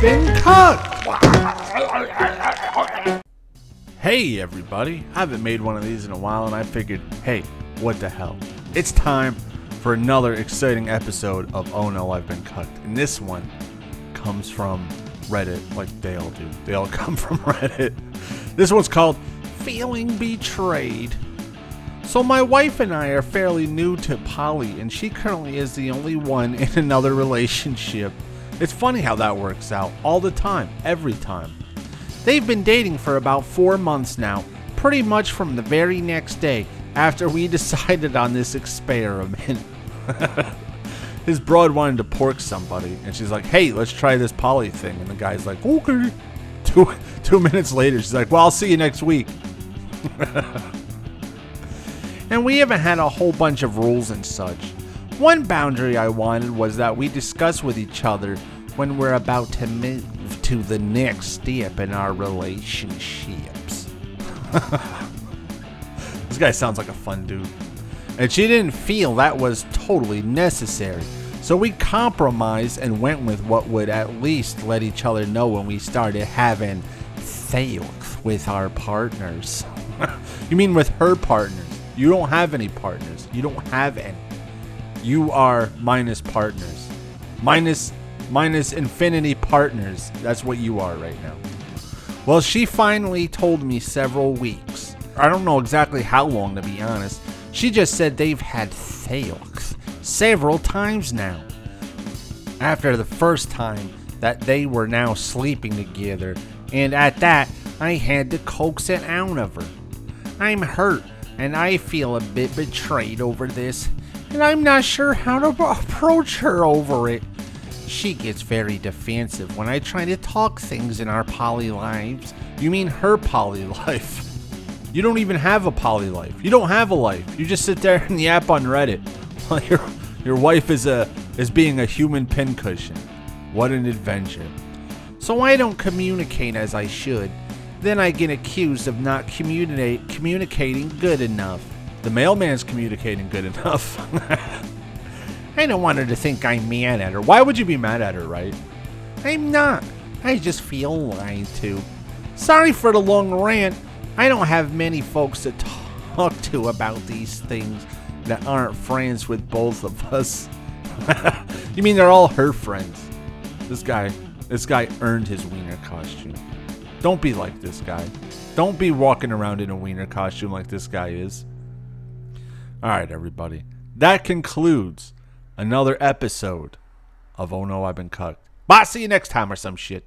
I've been cooked! Hey everybody, I haven't made one of these in a while and I figured, hey, what the hell? It's time for another exciting episode of Oh No, I've Been Cooked. And this one comes from Reddit, like they all do. They all come from Reddit. This one's called Feeling Betrayed. So my wife and I are fairly new to poly, and she currently is the only one in another relationship. It's funny how that works out, all the time, every time. They've been dating for about 4 months now, pretty much from the very next day after we decided on this experiment. His broad wanted to pork somebody, and she's like, hey, let's try this poly thing. And the guy's like, okay. Two minutes later, she's like, well, I'll see you next week. And we haven't had a whole bunch of rules and such. One boundary I wanted was that we discuss with each other when we're about to move to the next step in our relationships. This guy sounds like a fun dude. And she didn't feel that was totally necessary. So we compromised and went with what would at least let each other know when we started having sex with our partners. You mean with her partners? You don't have any partners. You don't have any. You are minus partners. Minus infinity partners. That's what you are right now. Well, she finally told me several weeks. I don't know exactly how long, to be honest. She just said they've had sex several times now. After the first time that they were now sleeping together. And at that, I had to coax it out of her. I'm hurt. And I feel a bit betrayed over this, and I'm not sure how to approach her over it. She gets very defensive when I try to talk things in our poly lives. You mean her poly life? You don't even have a poly life. You don't have a life. You just sit there and yap on Reddit while your wife is being a human pincushion. What an adventure. So I don't communicate as I should. Then I get accused of not communicating good enough. The mailman's communicating good enough. I don't want her to think I'm mad at her. Why would you be mad at her, right? I'm not. I just feel lied to. Sorry for the long rant. I don't have many folks to talk to about these things that aren't friends with both of us. You mean they're all her friends? This guy earned his wiener costume. Don't be like this guy. Don't be walking around in a wiener costume like this guy is. Alright, everybody. That concludes another episode of Oh No, I've Been Cooked. Bye, see you next time or some shit.